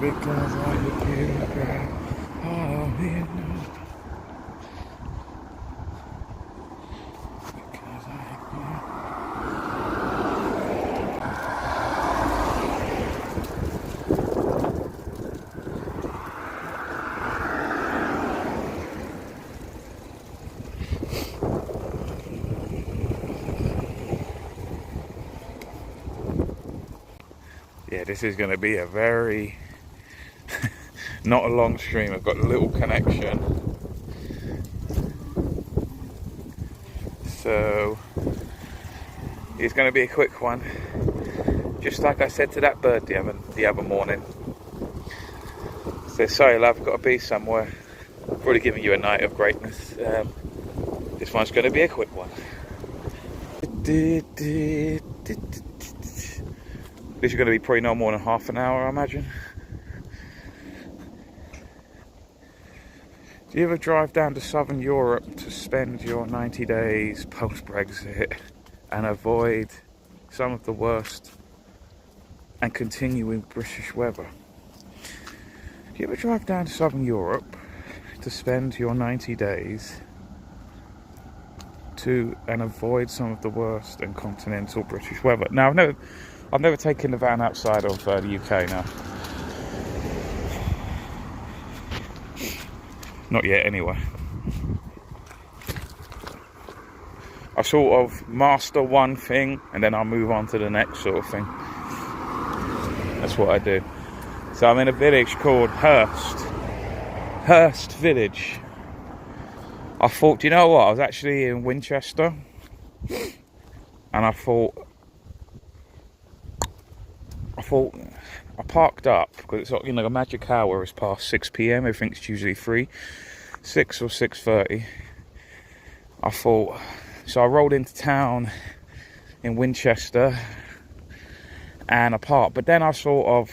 Because I hit you, girl. Oh, you know. Because I hit you. Yeah, this is going to be a very, not a long stream. I've got a little connection. So, it's going to be a quick one. Just like I said to that bird the other morning. So, sorry love, I've got to be somewhere. I've already given you a night of greatness. This one's going to be a quick one. This is going to be probably no more than half an hour, I imagine. Do you ever drive down to Southern Europe to spend your 90 days post-Brexit and avoid some of the worst and continuing British weather? Do you ever drive down to Southern Europe to spend your 90 days and avoid some of the worst and continental British weather? Now, I've never taken the van outside of the UK now. Not yet, anyway. I sort of master one thing and then I'll move on to the next sort of thing. That's what I do. So I'm in a village called Hurst. Hurst village. I thought, you know what? I was actually in Winchester. And I thought I parked up because it's, you know, a magic hour is past 6 p.m. Everything's usually free, 6 or 6:30. I thought, so I rolled into town in Winchester and I parked. But then I I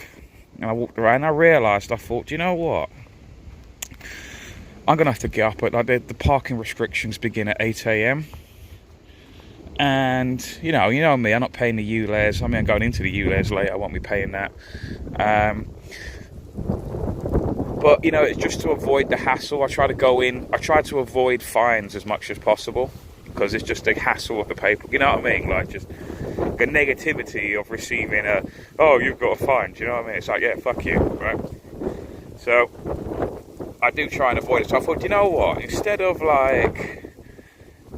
walked around and I realised, I thought, you know what? I'm gonna have to get up at, the parking restrictions begin at 8 a.m. And you know me, I'm not paying the ULEZ. I mean, I'm going into the ULEZ later, I won't be paying that. But you know, it's just to avoid the hassle. I try to avoid fines as much as possible because it's just a hassle of the paper. You know what I mean? Like just the negativity of receiving you've got a fine. Do you know what I mean? It's like, yeah, fuck you, right? So I do try and avoid it. So I thought, you know what? Instead of like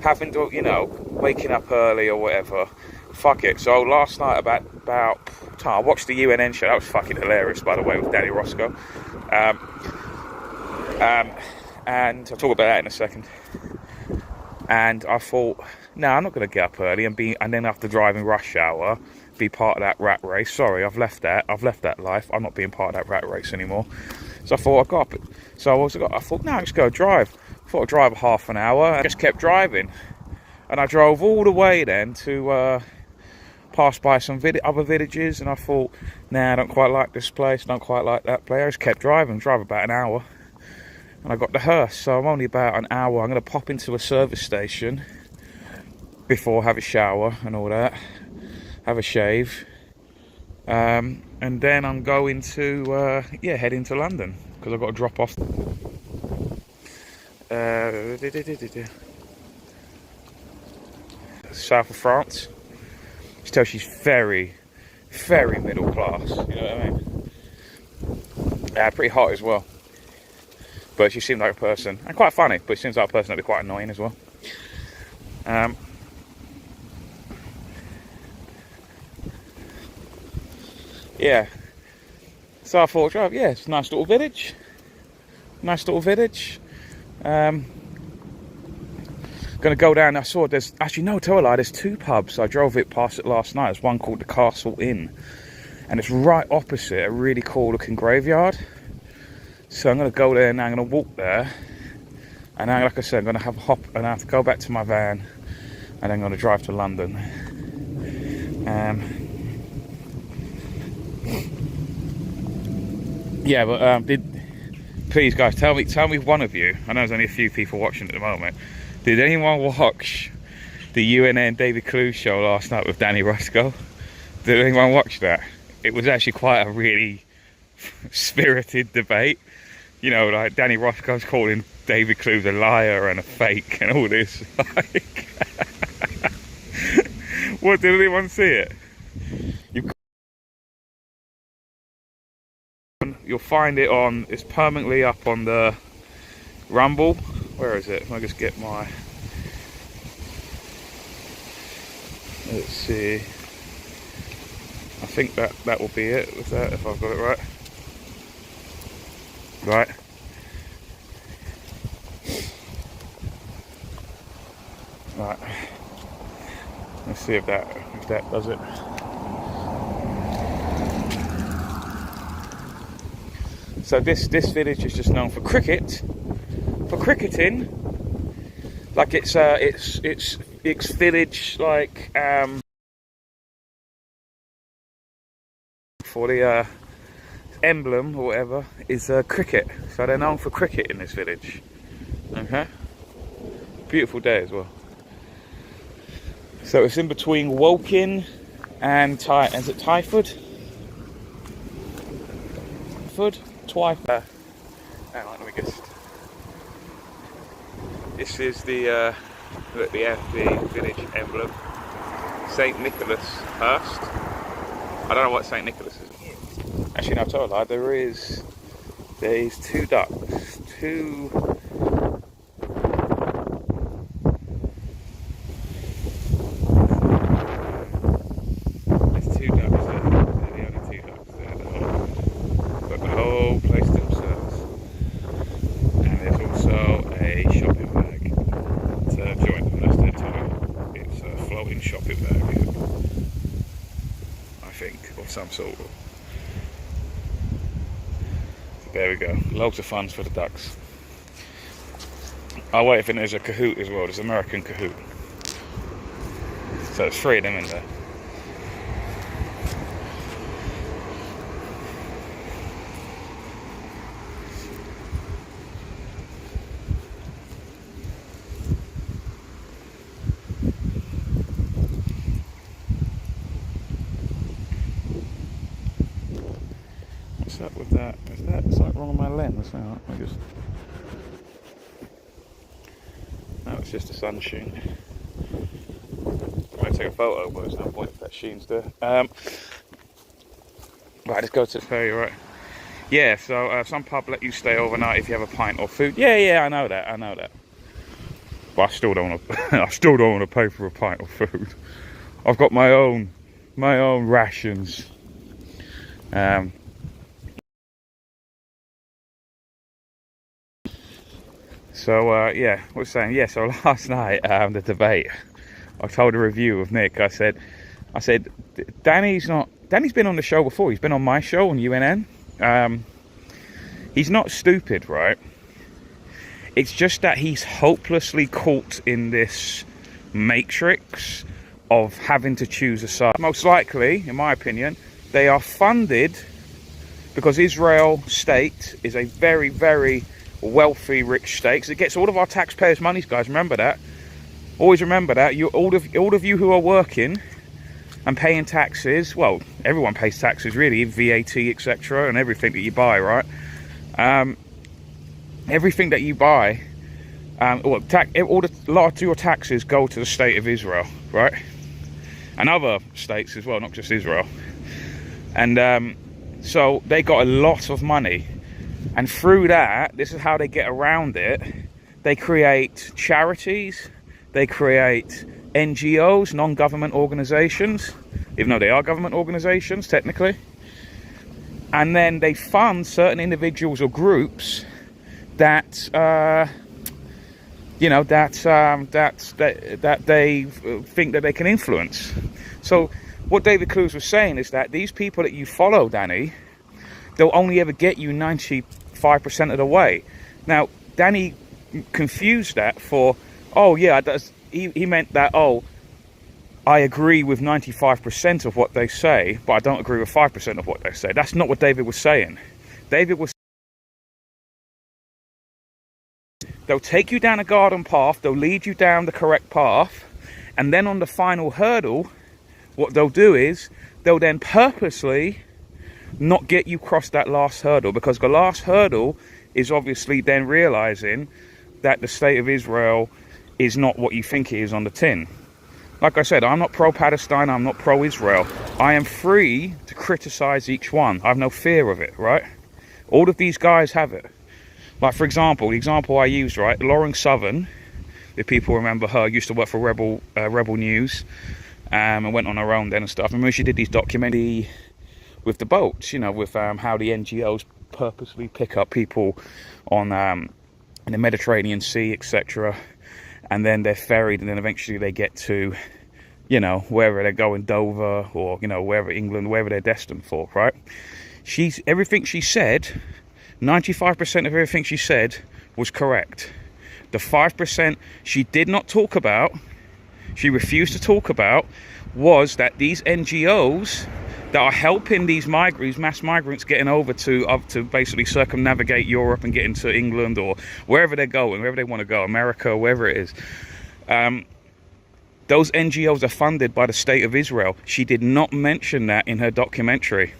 having to, waking up early or whatever, fuck it. So last night about I watched the UNN show. That was fucking hilarious, by the way, with Danny Roscoe. And I'll talk about that in a second. And I thought, no, I'm not going to get up early and then after driving rush hour, be part of that rat race. Sorry, I've left that life. I'm not being part of that rat race anymore. So I thought I got up. So I thought, no, let's go drive. I thought I'd drive half an hour. I just kept driving. And I drove all the way then to pass by some other villages. And I thought, nah, I don't quite like this place. Don't quite like that place. I just kept driving. Drive about an hour. And I got to Hurst. So I'm only about an hour. I'm going to pop into a service station before I have a shower and all that. Have a shave. And then I'm going to, head into London. Because I've got to drop off. South of France. She tells she's very, very middle class. You know what I mean? Pretty hot as well. But she seemed like a person, and quite funny, but she seems like a person that'd be quite annoying as well. Yeah. So I thought, it's a nice little village. Gonna go down. I saw there's two pubs. I drove past it last night. There's one called the Castle Inn, and it's right opposite a really cool looking graveyard. So I'm gonna go there now. I'm gonna walk there, and now, like I said, I'm gonna have a hop and I have to go back to my van, and then I'm gonna drive to London. Please guys, tell me one of you. I know there's only a few people watching at the moment. Did anyone watch the UNN David Clue show last night with Danny Roscoe? Did anyone watch that? It was actually quite a really spirited debate. You know, like Danny Roscoe's calling David Clues a liar and a fake and all this. Like, what, did anyone see it? You'll find it on, it's permanently up on the Rumble. Where is it? If I just get my, let's see. I think that will be it with that, if I've got it right. Right. Right. Let's see if that does it. So this village is just known for cricket, for cricketing. Like it's village like for the emblem or whatever is cricket. So they're known for cricket in this village. Okay. Beautiful day as well. So it's in between Woking and is it Twyford? Twyford. Hang on, let me just. This is the village emblem. St. Nicholas, Hurst. I don't know what St. Nicholas is. Actually, no, I told a lie. There's two ducks. There's two ducks there. They're the only two ducks there. Got the whole place to themselves. And there's also a shopping bag. It's a joint, that's their title. It's a floating shopping bag, I think, of some sort. There we go. Loads of funds for the ducks. Oh wait, I think there's a Kahoot as well. There's an American Kahoot. So there's 3 of them in there. What's up with that? Is that something wrong with my lens now? No, it's just the sun sheen. I'm going to take a photo, but there's no point if that sheen's there. Right, let's go to the ferry, right? Yeah, so some pub let you stay overnight if you have a pint or food. Yeah, I know that. But I still don't want to. I still don't want to pay for a pint of food. I've got my own rations. So yeah, what was I saying? Yeah, so last night the debate, I told a review of Nick. I said, Danny's been on the show before. He's been on my show on UNN. He's not stupid, right? It's just that he's hopelessly caught in this matrix of having to choose a side. Most likely, in my opinion, they are funded because Israel state is a very, very wealthy, rich state. It gets all of our taxpayers' money, guys. Remember that. Always remember that. All of you who are working and paying taxes. Well, everyone pays taxes, really, VAT, etc., and everything that you buy, right? Everything that you buy, a lot of your taxes go to the state of Israel, right? And other states as well, not just Israel. And so they got a lot of money. And through that, this is how they get around it. They create charities, they create NGOs, non-government organizations, even though they are government organizations, technically. And then they fund certain individuals or groups that, that they think that they can influence. So what David Clues was saying is that these people that you follow, Danny, they'll only ever get you 95% of the way. Now, Danny confused that for, oh yeah, he meant that, oh, I agree with 95% of what they say, but I don't agree with 5% of what they say. That's not what David was saying. David was, they'll take you down a garden path, they'll lead you down the correct path, and then on the final hurdle, what they'll do is, they'll then purposely not get you across that last hurdle, because the last hurdle is obviously then realizing that the state of Israel is not what you think it is on the tin. Like I said, I'm not pro-Palestine, I'm not pro-Israel. I am free to criticize each one. I have no fear of it, right? All of these guys have it. Like, for example, the example I used, right? Lauren Southern, if people remember her, used to work for Rebel News, and went on her own then and stuff. I remember she did these documentaries with the boats, you know, with how the NGOs purposely pick up people on in the Mediterranean Sea, etc., and then they're ferried, and then eventually they get to, you know, wherever they're going, Dover, or, you know, wherever, England, wherever they're destined for, right? Everything she said, 95% of everything she said was correct. The 5% she did not talk about, she refused to talk about, was that these NGOs that are helping these mass migrants getting over to basically circumnavigate Europe and get into England or wherever they're going, wherever they want to go, America, wherever it is. Those NGOs are funded by the state of Israel. She did not mention that in her documentary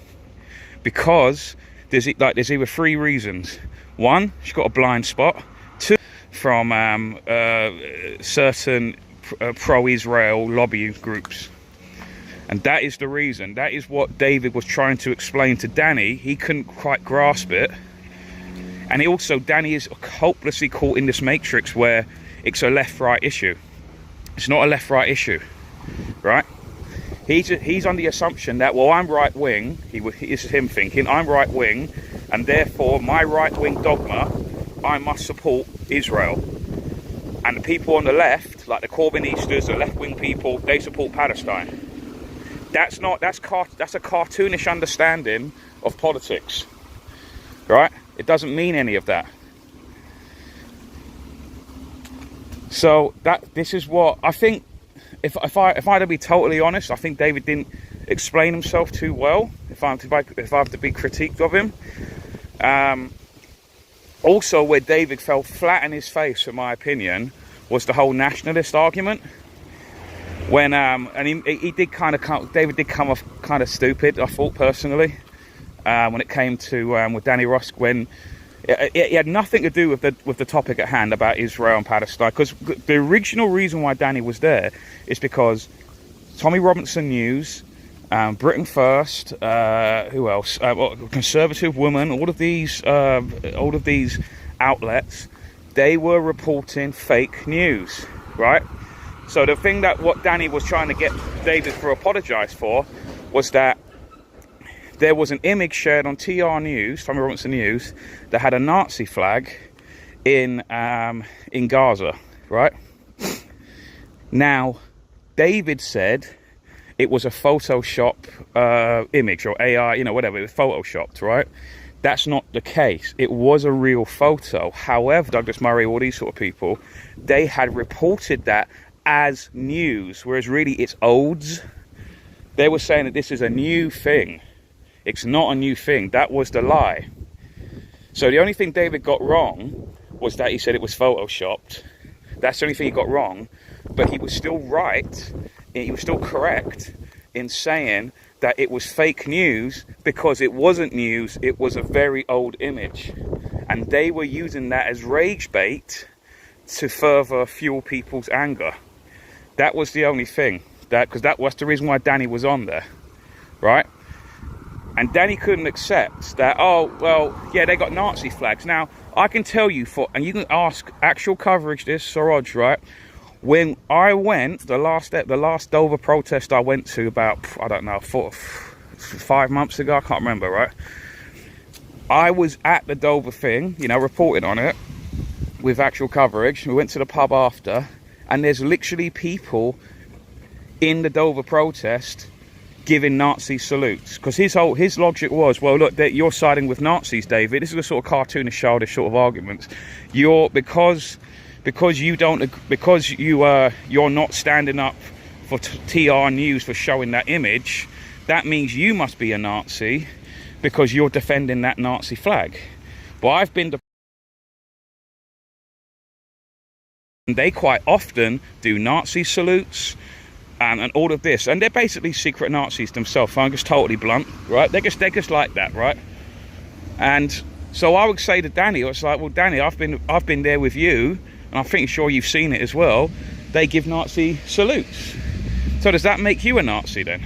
because there's either 3 reasons. 1, she's got a blind spot. 2, from certain pro-Israel lobby groups. And that is the reason. That is what David was trying to explain to Danny. He couldn't quite grasp it. And Danny is hopelessly caught in this matrix where it's a left-right issue. It's not a left-right issue, right? He's on the assumption that, well, I'm right-wing. This is him thinking, I'm right-wing, and therefore my right-wing dogma, I must support Israel. And the people on the left, like the Corbynistas, the left-wing people, they support Palestine. That's a cartoonish understanding of politics, right? It doesn't mean any of that. So this is what I think. If I had to be totally honest, I think David didn't explain himself too well. If I have to be critiqued of him. Also, where David fell flat in his face, in my opinion, was the whole nationalist argument. When David did come off kind of stupid, I thought personally, when it came to with Danny Rusk, when it had nothing to do with the topic at hand about Israel and Palestine. Because the original reason why Danny was there is because Tommy Robinson News, Britain First, who else? Conservative Woman, all of these outlets, they were reporting fake news, right? So the thing that what Danny was trying to get David to apologise for was that there was an image shared on TR News, Tommy Robinson News, that had a Nazi flag in Gaza, right? Now, David said it was a Photoshop image or AI, you know, whatever, it was Photoshopped, right? That's not the case. It was a real photo. However, Douglas Murray, all these sort of people, they had reported that as news, whereas really it's olds. They were saying that this is a new thing. It's not a new thing. That was the lie. So the only thing David got wrong was that he said it was photoshopped. That's the only thing he got wrong. But he was still right. He was still correct in saying that it was fake news because it wasn't news. It was a very old image. And they were using that as rage bait to further fuel people's anger. That was the only thing. Because that was the reason why Danny was on there. Right? And Danny couldn't accept that, oh, well, yeah, they got Nazi flags. Now, I can tell you, and you can ask actual coverage this, Saroj, right? When I went, the last Dover protest I went to about, I don't know, 5 months ago, I can't remember, right? I was at the Dover thing, you know, reporting on it with actual coverage. We went to the pub after, and there's literally people in the Dover protest giving Nazi salutes, because his logic was, well, look, you're siding with Nazis, David. This is a sort of cartoonish, childish sort of arguments. You're because you're not standing up for TR News for showing that image. That means you must be a Nazi because you're defending that Nazi flag. But I've been to, they quite often do Nazi salutes. and all of this, and they're basically secret Nazis themselves. I'm just totally blunt, right? They're just like that, right? And so I would say to Danny, it's like, well, Danny, I've been there with you, and I'm pretty sure you've seen it as well. They give Nazi salutes. So does that make you a Nazi then?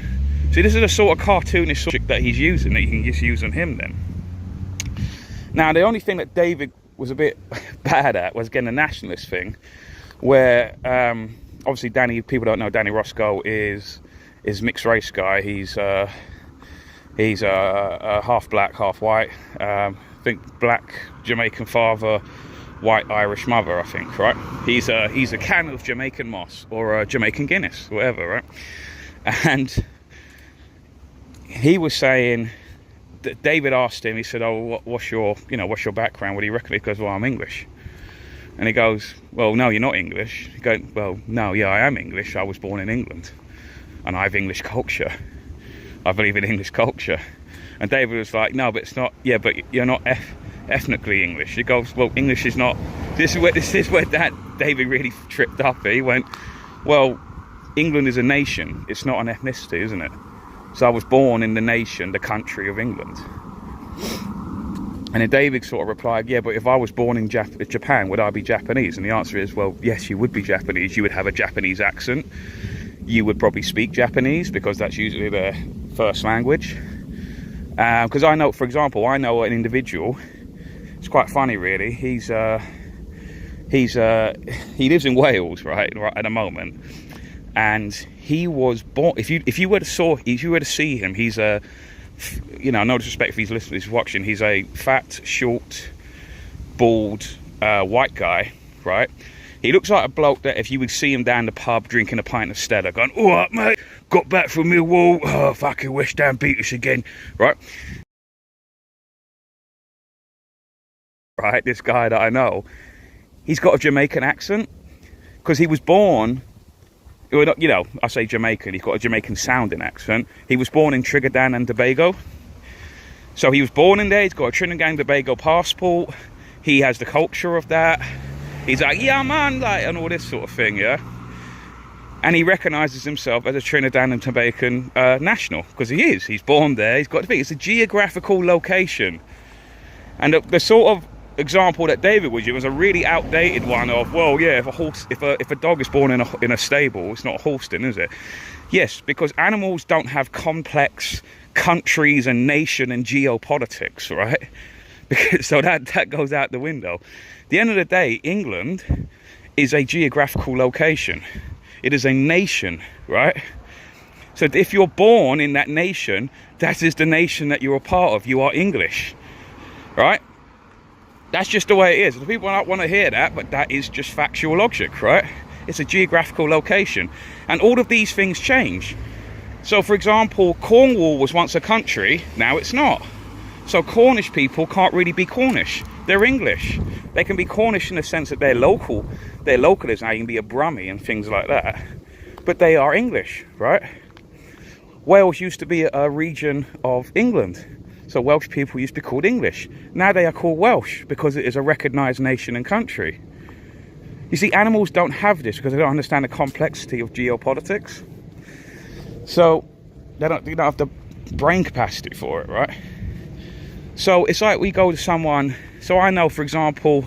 See, this is a sort of cartoonish subject that he's using, that you can just use on him then. Now, the only thing that David was a bit bad at was, again, the nationalist thing, where obviously Danny, people don't know, Danny Roscoe is mixed race guy. He's half black, half white. I think black Jamaican father, white Irish mother, I think, right? He's a can of Jamaican Moss or a Jamaican Guinness, whatever, right? And he was saying that David asked him, he said, oh, what's your background? What do you reckon? He goes, well, I'm English. And he goes, well, no, you're not English. He goes, well, no, yeah, I am English. I was born in England. And I have English culture. I believe in English culture. And David was like, no, but it's not, yeah, but you're not ethnically English. He goes, well, English is not, this is where David really tripped up. He went, well, England is a nation. It's not an ethnicity, isn't it? So I was born in the nation, the country of England. And then David sort of replied, yeah, but if I was born in Japan, would I be Japanese? And the answer is, well, yes, you would be Japanese. You would have a Japanese accent. You would probably speak Japanese because that's usually their first language. Because I know, for example, I know an individual. It's quite funny, really. He lives in Wales, right at the moment, and he was born. If you were to see him, he's a, no disrespect if he's listening, he's watching. He's a fat, short, bald, white guy, right? He looks like a bloke that if you would see him down the pub drinking a pint of Stella, going, "All right, mate, got back from Millwall. Oh, fucking West Ham beat us again," right? Right, this guy that I know, he's got a Jamaican accent because he was born. I say Jamaican. He's got a Jamaican sounding accent. He was born in Trinidad and Tobago. So he was born in there. He's got a Trinidad and Tobago passport. He has the culture of that. He's like, yeah, man, like, and all this sort of thing, yeah. And he recognises himself as a Trinidad and Tobago national because he is. He's born there. He's got to be. It's a geographical location. And the sort of example that David was using was a really outdated one of, well, yeah, if a dog is born in a stable, it's not a horse then, is it? Yes, because animals don't have complex countries and nation and geopolitics, right? Because so that goes out the window. At the end of the day, England is a geographical location. It is a nation, right? So if you're born in that nation, that is the nation that you're a part of. You are English, right? That's just the way it is. The people don't want to hear that, but that is just factual logic, right? It's a geographical location. And all of these things change. So, for example, Cornwall was once a country, now it's not. So Cornish people can't really be Cornish. They're English. They can be Cornish in the sense that they're local. They're localism. Now you can be a Brummie and things like that. But they are English, right? Wales used to be a region of England. So Welsh people used to be called English. Now they are called Welsh because it is a recognised nation and country. You see, animals don't have this because they don't understand the complexity of geopolitics. So they don't have the brain capacity for it, right? So it's like we go to someone. So I know, for example,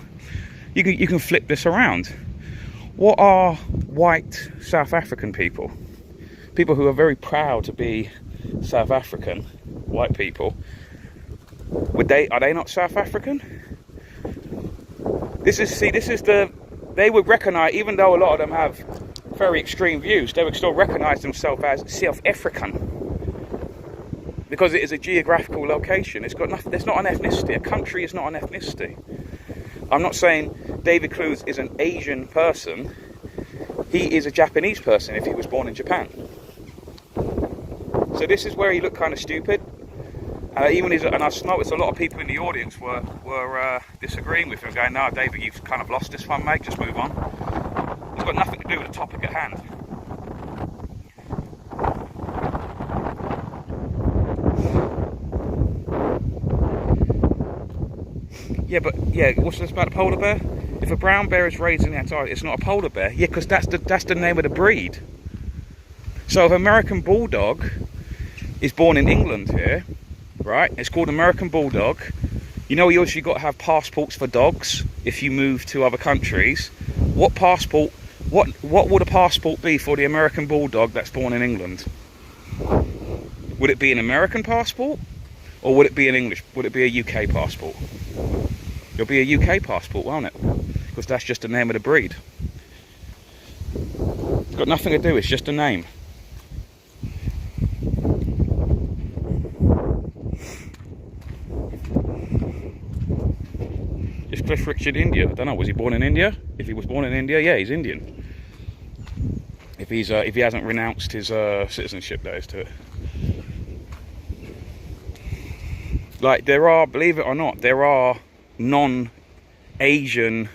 you can flip this around. What are white South African people? People who are very proud to be South African, white people. Are they not South African? They would recognise, even though a lot of them have very extreme views, they would still recognise themselves as South African because it is a geographical location. It's got nothing. There's not an ethnicity. A country is not an ethnicity. I'm not saying David Clues is an Asian person. He is a Japanese person if he was born in Japan. So this is where he looked kind of stupid. And I noticed a lot of people in the audience were disagreeing with him, going, "No, David, you've kind of lost this one, mate. Just move on. It's got nothing to do with the topic at hand." What's this about the polar bear? If a brown bear is raised in the Antarctica, it's not a polar bear. Yeah, because that's the name of the breed. So if American Bulldog is born in England here, right? It's called American Bulldog. You know, you also got to have passports for dogs if you move to other countries. What passport? What would a passport be for the American Bulldog that's born in England? Would it be an American passport, or would it be an English? Would it be a UK passport? It'll be a UK passport, won't it? Because that's just the name of the breed. It's got nothing to do. It's just a name. Is Cliff Richard India? I don't know. Was he born in India? If he was born in India, yeah, he's Indian. If he hasn't renounced his citizenship, that is to it. Like, there are, believe it or not, there are non-Asian,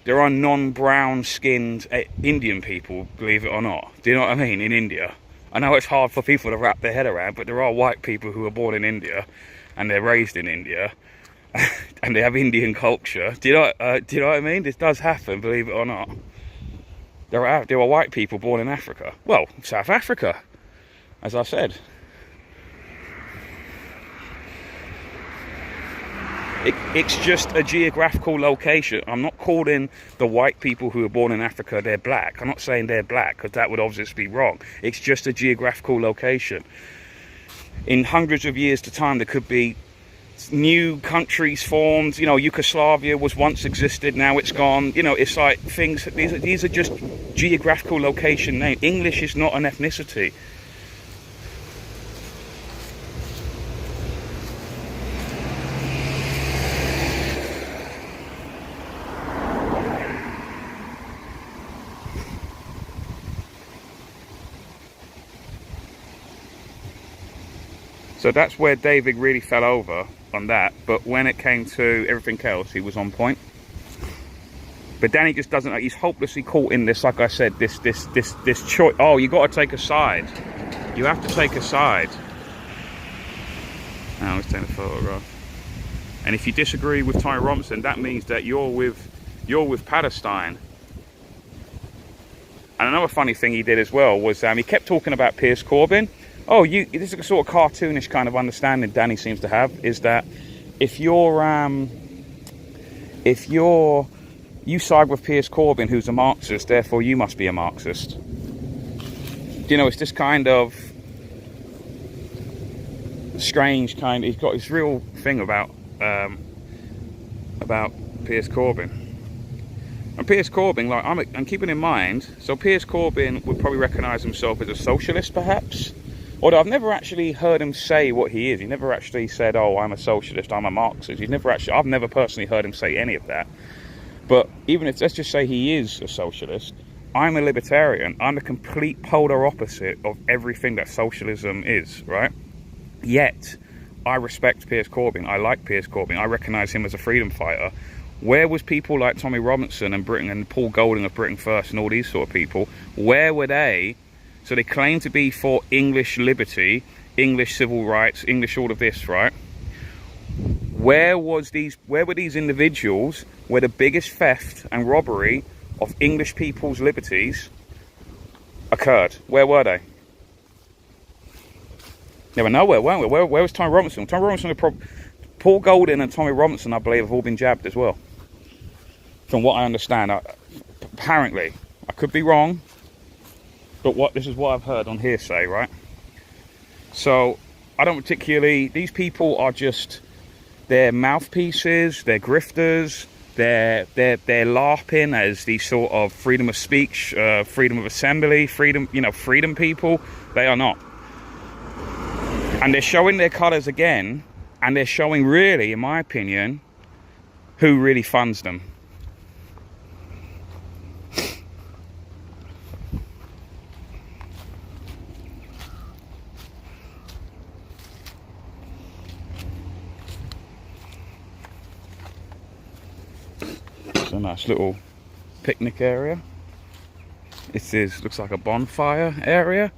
there are non-brown skinned Indian people, believe it or not. Do you know what I mean? In India. I know it's hard for people to wrap their head around, but there are white people who are born in India and they're raised in India and they have Indian culture. Do you know what I mean? This does happen, believe it or not. There are white people born in Africa. Well, South Africa, as I said. It's just a geographical location. I'm not calling the white people who are born in Africa, they're black. I'm not saying they're black, because that would obviously be wrong. It's just a geographical location. In hundreds of years to time, there could be new countries formed. You know, Yugoslavia was once existed, now it's gone. You know, it's like things, these are just geographical location names. English is not an ethnicity. So that's where David really fell over on that. But when it came to everything else, he was on point. But Danny just doesn't. He's hopelessly caught in this. Like I said, this choice. Oh, you got to take a side. You have to take a side. Now let's take a photograph. And if you disagree with Tommy Robinson, that means that you're with Palestine. And another funny thing he did as well was he kept talking about Piers Corbyn. Oh, this is a sort of cartoonish kind of understanding Danny seems to have, is that if you side with Piers Corbyn, who's a Marxist, therefore you must be a Marxist. You know, it's this kind of strange kind. He's got this real thing about Piers Corbyn. And Piers Corbyn, like I'm keeping in mind, so Piers Corbyn would probably recognise himself as a socialist, perhaps. Although I've never actually heard him say what he is. He never actually said, oh, I'm a socialist, I'm a Marxist. I've never personally heard him say any of that. But even if, let's just say he is a socialist, I'm a libertarian. I'm the complete polar opposite of everything that socialism is, right? Yet, I respect Piers Corbyn. I like Piers Corbyn. I recognise him as a freedom fighter. Where was people like Tommy Robinson and Britain and Paul Golding of Britain First and all these sort of people? Where were they? So they claim to be for English liberty, English civil rights, English all of this, right? Where were these individuals where the biggest theft and robbery of English people's liberties occurred? Where were they? They were nowhere, weren't we? Where was Tommy Robinson? Tommy Robinson, Paul Golding and Tommy Robinson, I believe, have all been jabbed as well. From what I understand, apparently. I could be wrong. But this is what I've heard on hearsay, right? So, I don't particularly... These people are just... They're mouthpieces, they're grifters, they're LARPing as these sort of freedom of speech, freedom of assembly, freedom people. They are not. And they're showing their colours again, and they're showing really, in my opinion, who really funds them. It's a nice little picnic area. Looks like a bonfire area.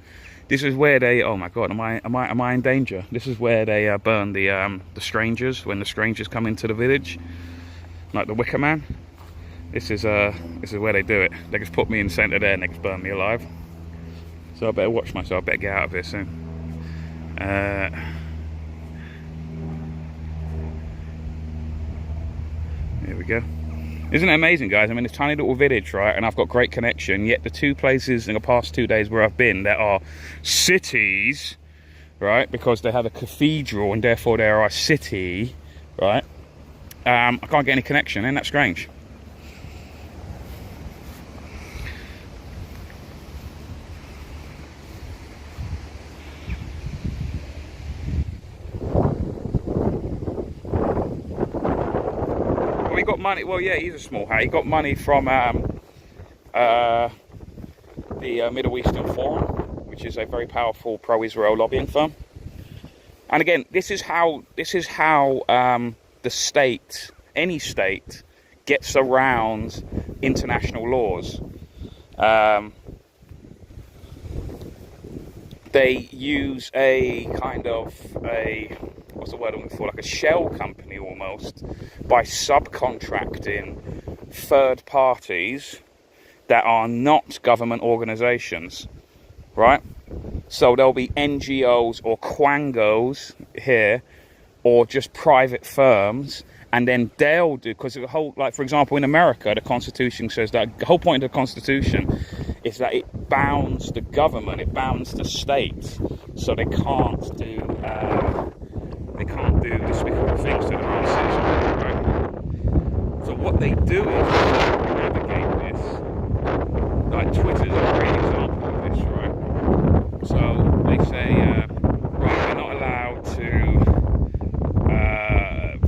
This is where they, oh my god, am I in danger? This is where they burn the strangers when the strangers come into the village, like the Wicker Man. This is where they do it. They just put me in the centre there and they just burn me alive. So I better watch myself. I better get out of here soon. Here we go. Isn't it amazing, guys? I mean, it's a tiny little village, right? And I've got great connection. Yet the two places in the past 2 days where I've been that are cities, right? Because they have a cathedral and therefore they are a city, right? I can't get any connection. Isn't that strange? He got money. Well, yeah, he's a small hat. He got money from the Middle Eastern Forum, which is a very powerful pro-Israel lobbying firm. And again, this is how the state, any state, gets around international laws. They use a kind of what's the word I'm looking for, like a shell company almost, by subcontracting third parties that are not government organizations, right? So there'll be NGOs or quangos here, or just private firms, and then they'll do, because the whole, like for example in America, the Constitution says that the whole point of the Constitution is that it bounds the government, it bounds the state, so they can't do despicable things to their own citizens, right? So what they do is navigate this. Like Twitter's a great example of this, right? So they say, right, we're not allowed to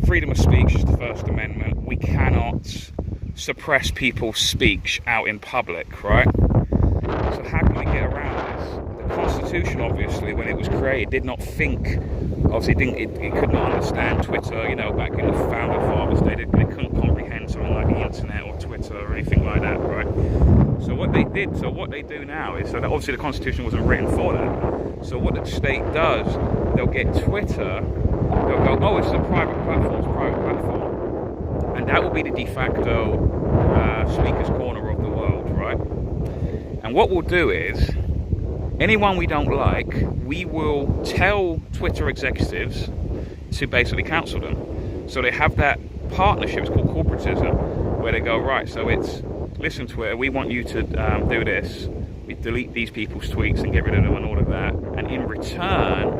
freedom of speech is the First Amendment. We cannot suppress people's speech out in public, right? So how can we get around this? The Constitution, obviously, when it was created, did not think. Obviously, it could not understand Twitter. You know, back in the founder fathers, they couldn't comprehend something like the internet or Twitter or anything like that, right? So what they do now is, so that obviously the Constitution wasn't written for that. So what the state does, they'll get Twitter. They'll go, oh, it's a private platform, and that will be the de facto speaker's corner of the world, right? And what we'll do is, anyone we don't like, we will tell Twitter executives to basically cancel them. So they have that partnership, it's called corporatism, where they go, right, so it's, listen Twitter, we want you to do this, we delete these people's tweets and get rid of them and all of that, and in return,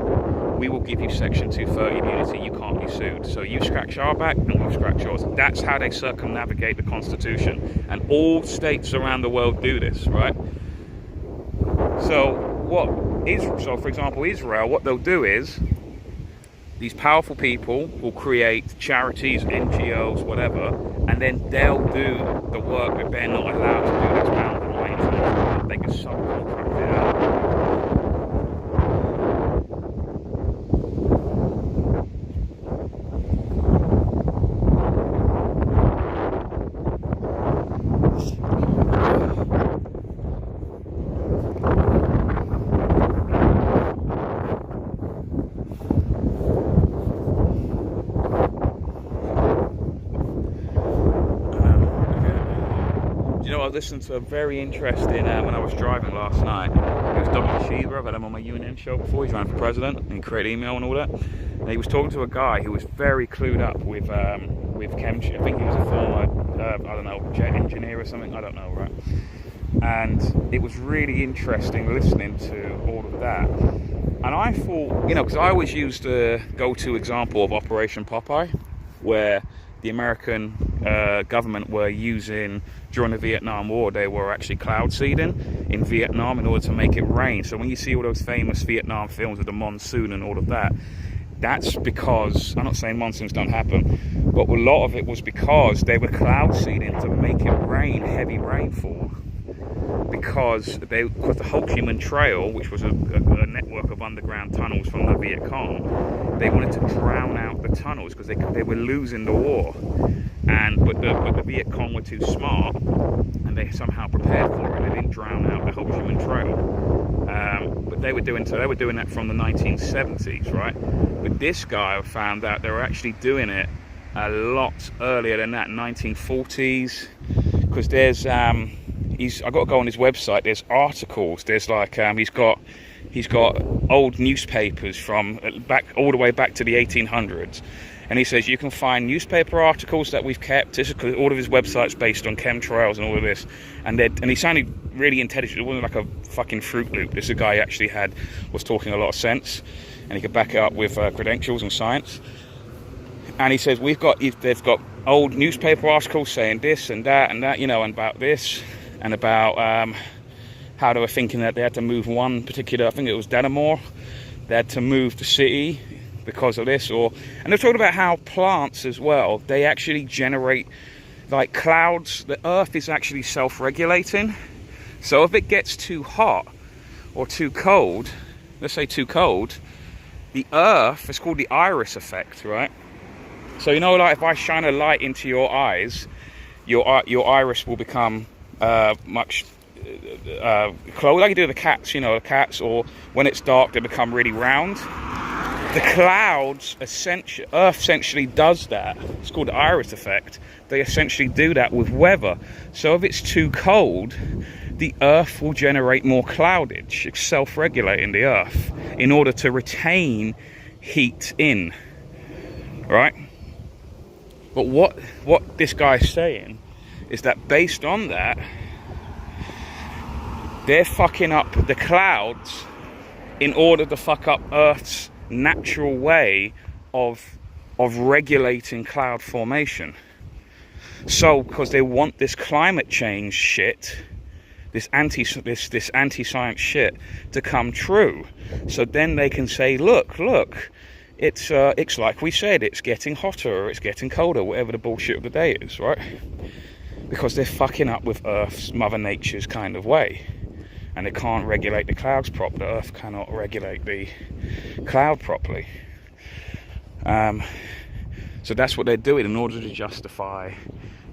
we will give you Section 230 immunity, you can't be sued. So you scratch our back and we'll scratch yours. That's how they circumnavigate the Constitution. And all states around the world do this, right? So for example, Israel, what they'll do is, these powerful people will create charities, NGOs, whatever, and then they'll do the work that they're not allowed to do, that's bound and maintenance. They can subcontract it out. I listened to a very interesting, when I was driving last night, it was Dr. Shiva. I've had him on my UNN show before. He's ran for president and created email and all that. And he was talking to a guy who was very clued up with chemistry. I think he was a former, I don't know, jet engineer or something. I don't know, right? And it was really interesting listening to all of that. And I thought, you know, because I always used the go-to example of Operation Popeye, where the American government were using, during the Vietnam War, they were actually cloud seeding in Vietnam in order to make it rain. So when you see all those famous Vietnam films with the monsoon and all of that, that's because, I'm not saying monsoons don't happen, but a lot of it was because they were cloud seeding to make it rain, heavy rainfall. Because the Ho Chi Minh Trail, which was a network of underground tunnels from the Viet Cong, they wanted to drown out the tunnels because they were losing the war. But the Viet Cong were too smart, and they somehow prepared for it. They didn't drown out the Ho Chi Minh Trail. But they were doing that from the 1970s, right? But this guy found out they were actually doing it a lot earlier than that, 1940s, because there's I got to go on his website. There's articles. There's like he's got old newspapers from back all the way back to the 1800s, and he says you can find newspaper articles that we've kept. This is because all of his websites based on chemtrails and all of this, and he sounded really intelligent. It wasn't like a fucking Fruit Loop. This is a guy who actually was talking a lot of sense, and he could back it up with credentials and science. And he says they've got old newspaper articles saying this and that, you know, and about this and about how they were thinking that they had to move one particular, I think it was Dannemore, they had to move the city because of this, and they're talking about how plants as well, they actually generate like clouds. The earth is actually self-regulating, so if it gets too hot or too cold, let's say too cold, the earth, it's called the iris effect, right? So, you know, like if I shine a light into your eyes, your iris will become much close, like you do with the cats, you know, the cats, or when it's dark, they become really round. The clouds, Earth essentially does that. It's called the iris effect. They essentially do that with weather. So if it's too cold, the Earth will generate more cloudage. It's self-regulating, the Earth, in order to retain heat in, right? But what this guy's saying is that based on that, they're fucking up the clouds in order to fuck up Earth's natural way of regulating cloud formation. So, because they want this climate change shit, this anti-science shit to come true, so then they can say, look. It's like we said, it's getting hotter or it's getting colder, whatever the bullshit of the day is, right? Because they're fucking up with Earth's, Mother Nature's kind of way. And they can't regulate the clouds properly. The Earth cannot regulate the cloud properly. So that's what they're doing in order to justify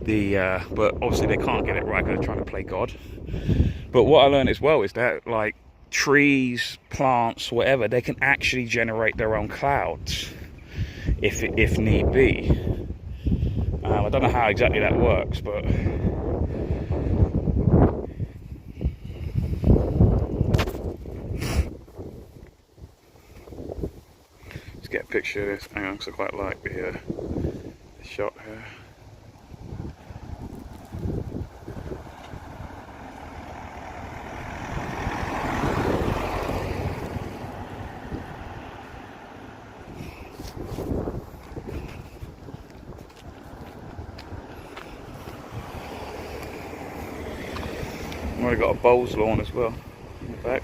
but obviously they can't get it right because they're trying to play God. But what I learned as well is that, like, trees, plants, whatever, they can actually generate their own clouds if need be. I don't know how exactly that works, but let's get a picture of this. Hang on, because I quite like the shot here. I've already got a bowls lawn as well in the back.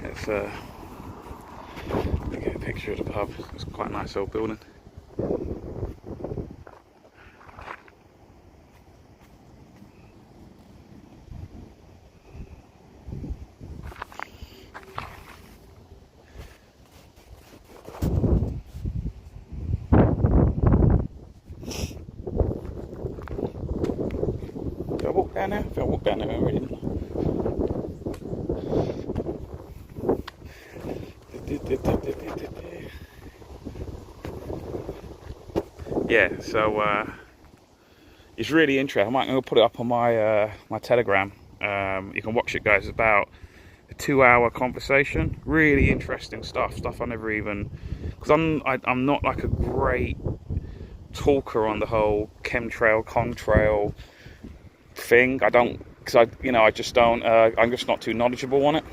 It's get a picture of the pub. It's quite a nice old building. Do I walk down there? I think I walked down there already, didn't I? Yeah, so it's really interesting. I'm going to put it up on my my Telegram. You can watch it, guys. It's about a 2-hour conversation. Really interesting stuff I never even, because I'm not like a great talker on the whole chemtrail, contrail thing. I just don't. I'm just not too knowledgeable on it.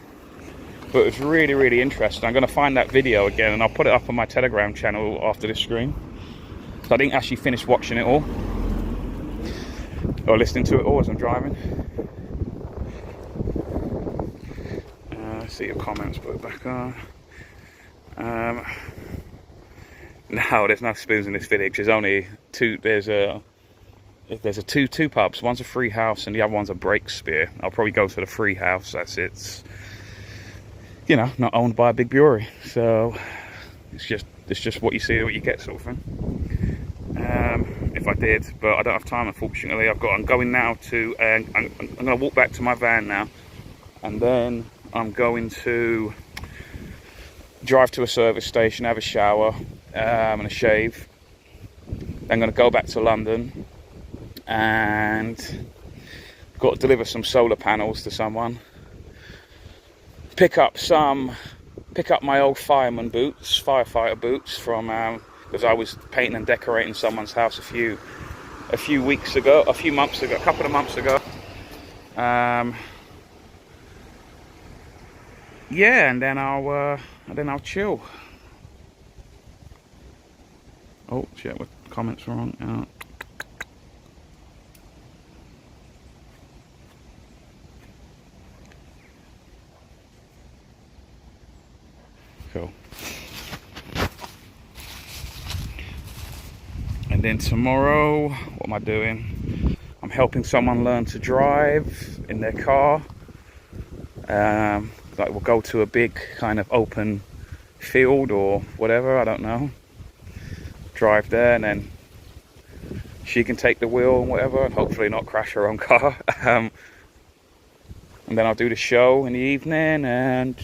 But it's really, really interesting. I'm going to find that video again and I'll put it up on my Telegram channel after this stream. So I didn't actually finish watching it all or listening to it all as I'm driving. See your comments, put it back on. No, there's no spoons in this village. There's only two. There's two pubs. One's a free house and the other one's a Breakspear. I'll probably go to the free house. That's it's, you know, not owned by a big brewery. So it's just what you see, what you get, sort of thing. If I did, but I don't have time, unfortunately. I'm going now to. I'm going to walk back to my van now, and then I'm going to drive to a service station, have a shower, and a shave. I'm going to go back to London, and Got to deliver some solar panels to someone. Pick up my old fireman boots, firefighter boots from because I was painting and decorating someone's house a few months ago, a couple of months ago. Yeah, and then I'll chill. Oh shit, my comments wrong. Cool. And then tomorrow, what am I doing? I'm helping someone learn to drive in their car. Like we'll go to a big kind of open field or whatever, I don't know. Drive there, and then she can take the wheel and whatever, and hopefully not crash her own car. And then I'll do the show in the evening, and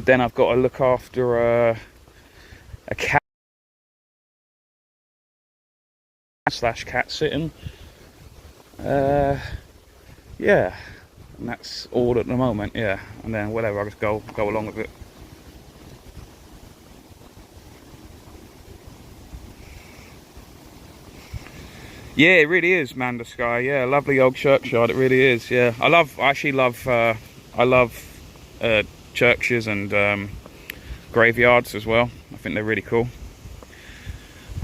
then I've got to look after a cat / cat sitting. Yeah, and that's all at the moment. Yeah, and then whatever, I'll just go along with it. Yeah, it really is, man. The sky. Yeah, lovely old churchyard. It really is. Yeah, I actually love churches and graveyards as well. I think they're really cool.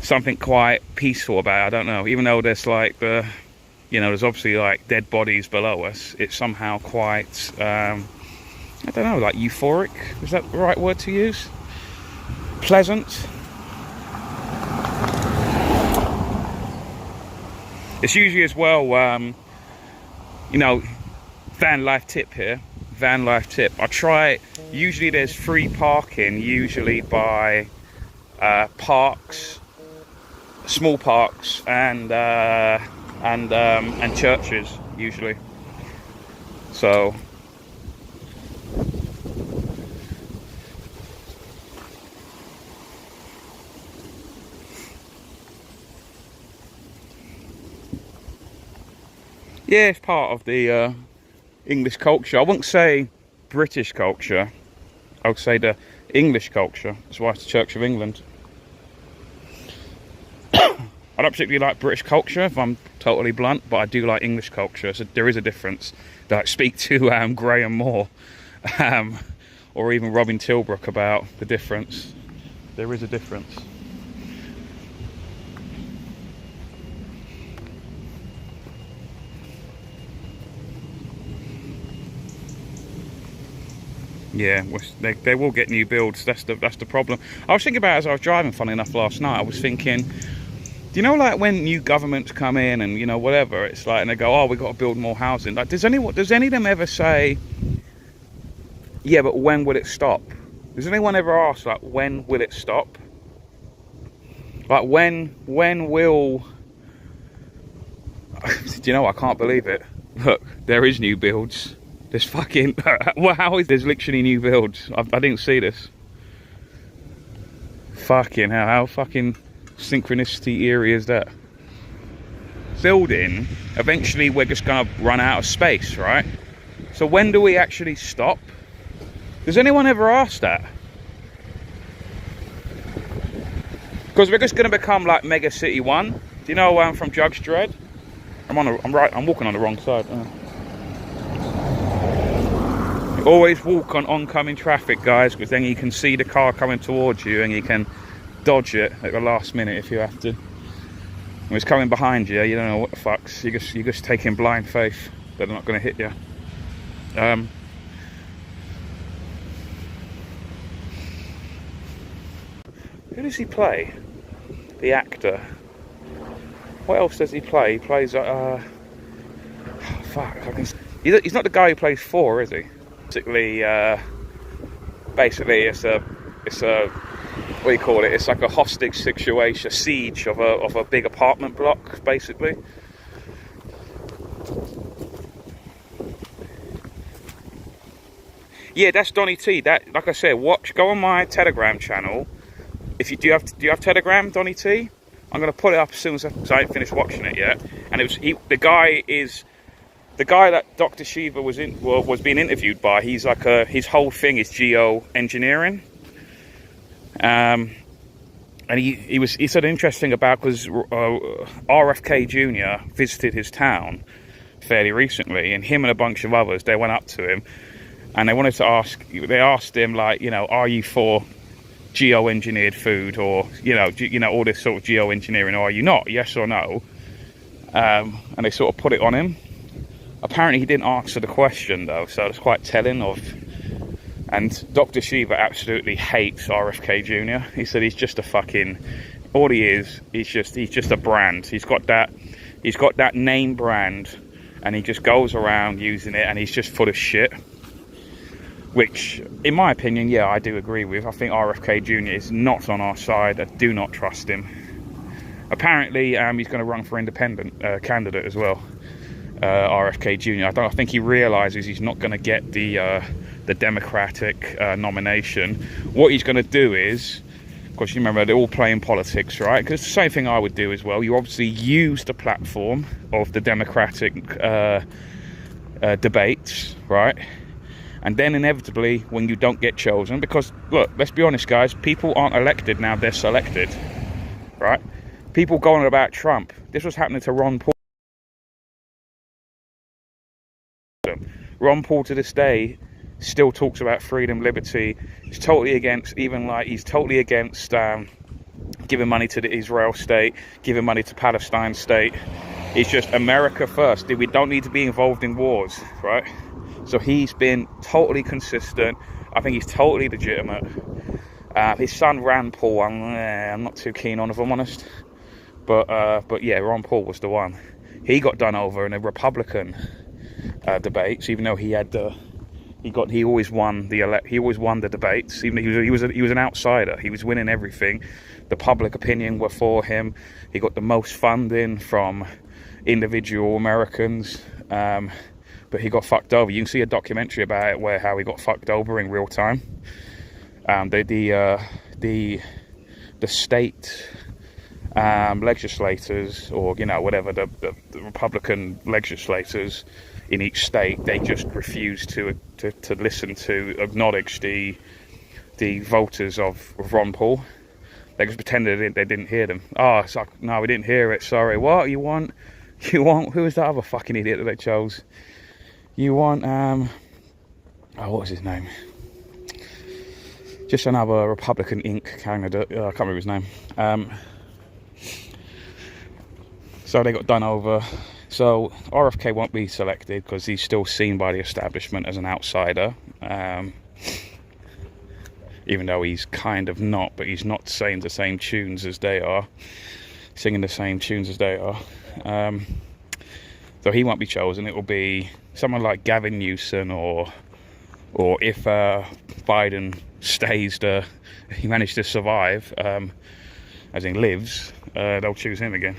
Something quite peaceful about it, I don't know. Even though there's like there's obviously like dead bodies below us, it's somehow quite I don't know, like euphoric. Is that the right word to use? Pleasant. It's usually as well, van life tip here. Van life tip. I try. Usually, there's free parking. Usually by parks, small parks, and churches. Usually. So. Yeah, it's part of the English culture. I wouldn't say British culture. I would say the English culture. That's why it's the Church of England. I don't particularly like British culture, if I'm totally blunt, but I do like English culture. So there is a difference. Like, speak to Graham Moore or even Robin Tilbrook about the difference. There is a difference. Yeah, they will get new builds. That's the problem. I was thinking about it as I was driving. Funny enough, last night I was thinking, do you know, like when new governments come in and whatever, it's like, and they go, oh, we've got to build more housing. Like, does any of them ever say, yeah, but when will it stop? Does anyone ever ask, like, when will it stop? Like, when will? Do you know? I can't believe it. Look, there is new builds. There's fucking, well, how is there's literally new builds? I didn't see this. Fucking hell, how fucking synchronicity eerie is that? Building, eventually we're just gonna run out of space, right? So when do we actually stop? Does anyone ever ask that? Because we're just gonna become like Mega City 1. Do you know from Judge Dredd? I'm walking on the wrong side. Always walk on oncoming traffic, guys, because then you can see the car coming towards you and you can dodge it at the last minute if you have to. When it's coming behind you, you don't know what the fucks. You're just taking blind faith that they're not going to hit you. Who does he play? The actor. What else does he play? He plays he's not the guy who plays 4, is he? Basically, it's a what do you call it? It's like a hostage situation, a siege of a big apartment block, basically. Yeah, that's Donny T. That, like I said, go on my Telegram channel. If you do you have Telegram, Donny T? I'm going to put it up as soon as I ain't finished watching it yet. And the guy that Dr. Shiva was being interviewed by. He's like his whole thing is geoengineering. And he said an interesting about, because RFK Jr. visited his town fairly recently, and him and a bunch of others, they went up to him and they asked him, like, you know, are you for geoengineered food, or all this sort of geoengineering, or are you not, yes or no? And they sort of put it on him. Apparently he didn't answer the question though, so it's quite telling of. And Dr. Shiva absolutely hates RFK Jr. He said he's just a fucking, all he is, he's just a brand. He's got that name brand, and he just goes around using it, and he's just full of shit. Which, in my opinion, yeah, I do agree with. I think RFK Jr. is not on our side. I do not trust him. Apparently, he's going to run for independent candidate as well. RFK Jr. I think he realises he's not going to get the Democratic nomination. What he's going to do is, of course, you remember they're all playing politics, right? Because it's the same thing I would do as well. You obviously use the platform of the Democratic debates, right? And then inevitably, when you don't get chosen, because look, let's be honest, guys, people aren't elected now; they're selected, right? People going about Trump. This was happening to Ron Paul. Ron Paul to this day still talks about freedom, liberty. He's totally against, he's totally against giving money to the Israel state, giving money to Palestine state. It's just America first. We don't need to be involved in wars, right? So he's been totally consistent. I think he's totally legitimate. His son Rand Paul, I'm not too keen on, if I'm honest. But yeah, Ron Paul was the one. He got done over in a Republican debates, even though he always won the debates. Even though he was an outsider, he was winning everything. The public opinion were for him. He got the most funding from individual Americans, but he got fucked over. You can see a documentary about it how he got fucked over in real time. The state legislators, or whatever, the Republican legislators in each state, they just refused to listen to acknowledge the voters of Ron Paul. They just pretended they didn't hear them. Oh, it's like, no, we didn't hear it. Sorry. What you want? Who was that other fucking idiot that they chose? You want what was his name? Just another Republican Inc. candidate. I can't remember his name. So they got done over. So RFK won't be selected because he's still seen by the establishment as an outsider. Even though he's kind of not, but he's not saying the same tunes as they are, singing the same tunes as they are. So he won't be chosen. It will be someone like Gavin Newsom, or if Biden stays, he managed to survive, as in lives, they'll choose him again.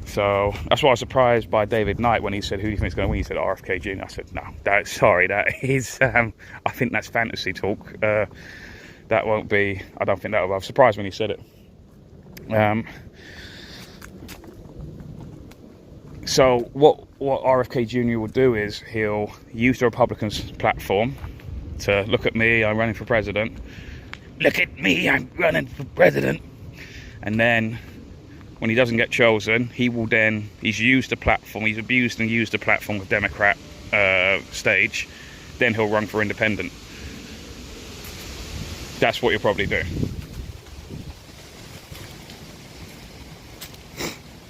So that's why I was surprised by David Knight when he said, who do you think is going to win? He said RFK Jr. I said, no, that is, I think that's fantasy talk. That won't be, I don't think that will. I was surprised when he said it. So what RFK Jr. will do is he'll use the Republicans' platform to look at me, I'm running for president. Look at me, I'm running for president. And then when he doesn't get chosen, he's used the platform, he's abused and used the platform of Democrat stage, then he'll run for independent. That's what he'll probably do.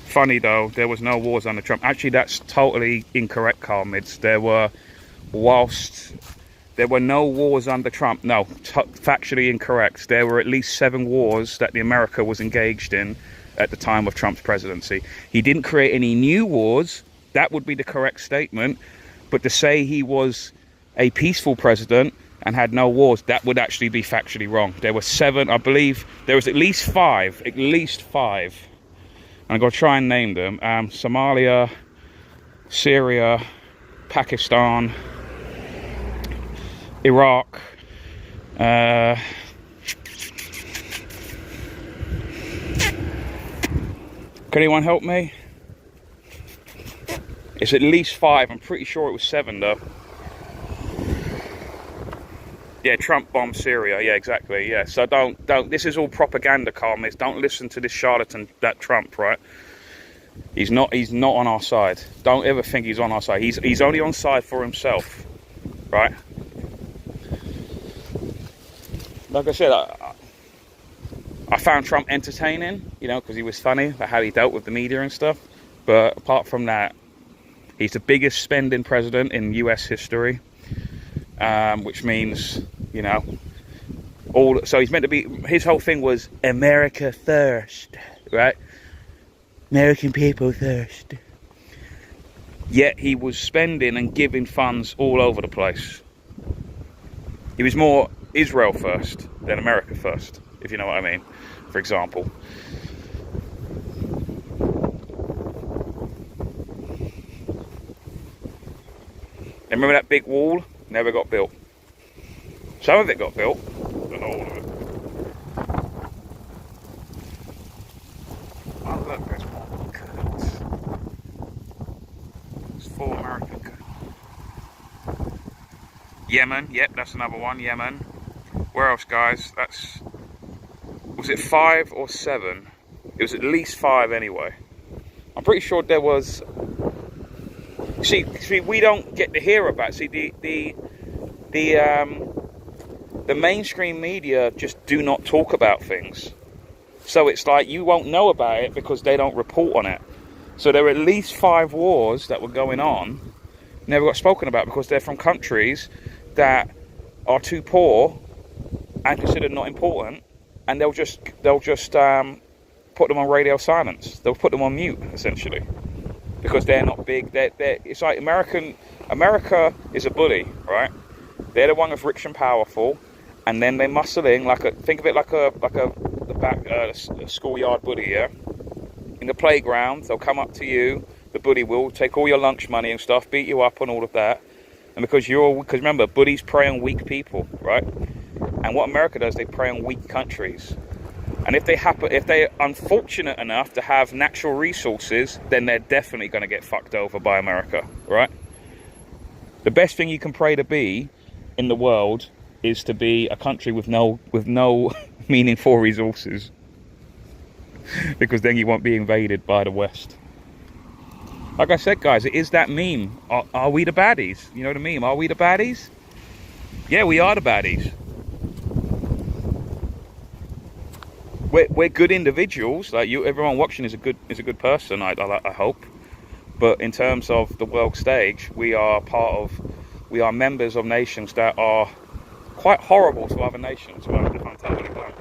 Funny though, there was no wars under Trump. Actually, that's totally incorrect, Carl Mids. There were no wars under Trump. No, factually incorrect. There were at least 7 wars that America was engaged in at the time of Trump's presidency. He didn't create any new wars. That would be the correct statement. But to say he was a peaceful president and had no wars, that would actually be factually wrong. There were 7, I believe. There was at least 5. At least 5. I'm going to try and name them. Somalia, Syria, Pakistan, Iraq, Can anyone help me? It's at least 5. I'm pretty sure it was 7 though. Yeah, Trump bombed Syria. Yeah, exactly. Yeah, so don't. This is all propaganda, commies. Don't listen to this charlatan, that Trump, right? He's not on our side. Don't ever think he's on our side. He's only on side for himself, right? Like I said, I found Trump entertaining, you know, because he was funny about how he dealt with the media and stuff. But apart from that, he's the biggest spending president in US history, which means, you know, so he's meant to be, his whole thing was America first, right? American people first. Yet he was spending and giving funds all over the place. He was more Israel first than America first, if you know what I mean, for example. And remember that big wall? Never got built. Some of it got built, but not all of it. Oh look, there's more Kurds. There's 4 American Kurds. Yemen, yep, that's another one, Yemen. Where else, guys? Was it 5 or 7? It was at least 5 anyway. I'm pretty sure there was. See, we don't get to hear about. See, the mainstream media just do not talk about things. So it's like you won't know about it because they don't report on it. So there were at least 5 wars that were going on, never got spoken about because they're from countries that are too poor and considered not important, and they'll just put them on radio silence. They'll put them on mute essentially because they're not big. It's like America is a bully, right? They're the one that's rich and powerful, and then they muscle in think of it like a schoolyard bully, yeah. In the playground, they'll come up to you. The bully will take all your lunch money and stuff, beat you up and all of that. And because remember, bullies prey on weak people, right? And what America does, they prey on weak countries. And if they're unfortunate enough to have natural resources, then they're definitely going to get fucked over by America, right? The best thing you can pray to be in the world is to be a country with no meaningful resources, because then you won't be invaded by the West. Like I said, guys, it is that meme. Are we the baddies? You know the meme. Are we the baddies? Yeah, we are the baddies. We're good individuals. Like you, everyone watching is a good person. I hope. But in terms of the world stage, we are members of nations that are quite horrible to other nations. Well, if I'm totally blank.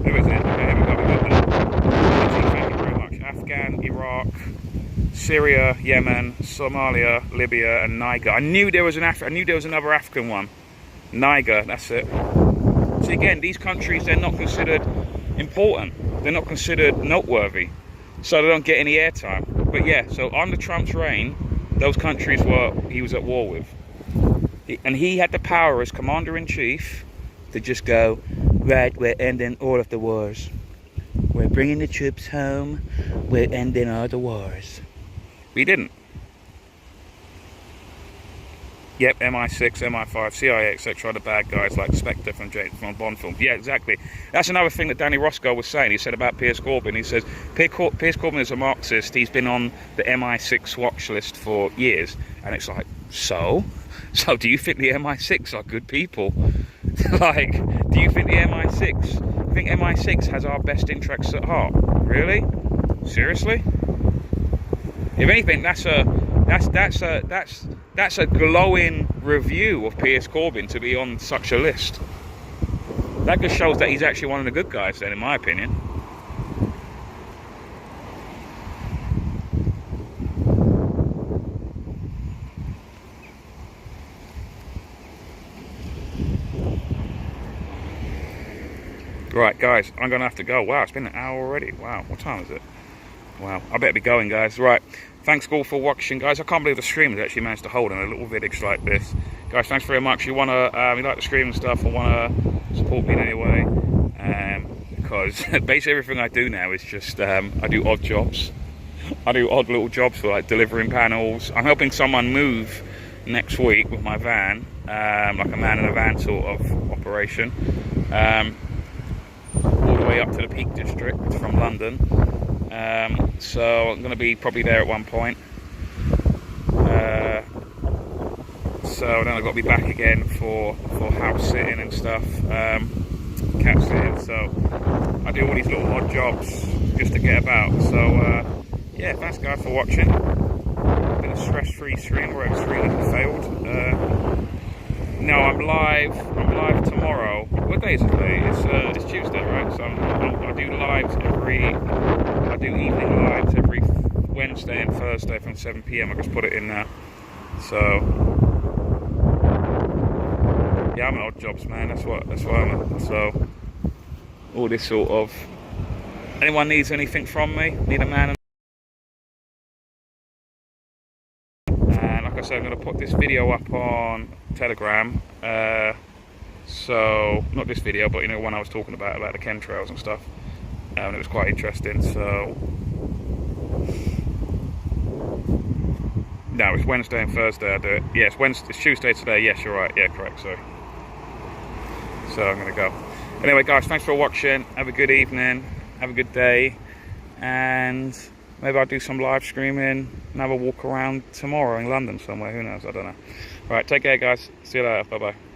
Who is it? Okay, here we go. We got that. Thank you very much. Afghan, Iraq, Syria, Yemen, Somalia, Libya, and Niger. I knew there was another African one. Niger, that's it. See, again, these countries, they're not considered important. They're not considered noteworthy. So they don't get any airtime. But yeah, so under Trump's reign, those countries he was at war with. And he had the power as commander-in-chief to just go, right, we're ending all of the wars. We're bringing the troops home. We're ending all the wars. We didn't. Yep, MI6, MI5, CIA, etc. are the bad guys like Spectre from Bond films. Yeah, exactly. That's another thing that Danny Roscoe was saying. He said about Piers Corbyn. He says, Piers Corbyn is a Marxist. He's been on the MI6 watch list for years. And it's like, so do you think the MI6 are good people? Like, do you think the MI6? I think MI6 has our best interests at heart. Really? Seriously? If anything, that's a glowing review of Piers Corbyn to be on such a list. That just shows that he's actually one of the good guys then, in my opinion. Right, guys, I'm going to have to go. Wow, it's been an hour already. Wow, what time is it? Wow, I better be going, guys. Right, thanks all for watching, guys. I can't believe the stream has actually managed to hold in a little village like this. Guys, thanks very much. You like the stream and stuff, or want to support me in any way, because basically everything I do now is just I do odd jobs. I do odd little jobs for like delivering panels. I'm helping someone move next week with my van, like a man in a van sort of operation, all the way up to the Peak District from London. So I'm going to be probably there at one point. So then I've got to be back again for house sitting and stuff, cat sitting. So I do all these little odd jobs just to get about. So yeah, thanks guys for watching. Been a stress-free stream where a stream has failed. No, I'm live tomorrow. What day is it today? It's Tuesday, right? So I do lives I do evening lives every Wednesday and Thursday from 7 PM. I just put it in there. So yeah, I'm at odd jobs, man. That's what I'm at. So all this sort of, anyone needs anything from me, need a man. And like I said, I'm going to put this video up on Telegram. So not this video, but you know, one I was talking about the chemtrails and stuff. And it was quite interesting. So no, it's Wednesday and Thursday I do it. Yeah, it's Tuesday today. Yes, you're right. Yeah, correct. Sorry. So I'm going to go. Anyway, guys, thanks for watching. Have a good evening. Have a good day. And maybe I'll do some live streaming and have a walk around tomorrow in London somewhere. Who knows? I don't know. All right, take care, guys. See you later. Bye-bye.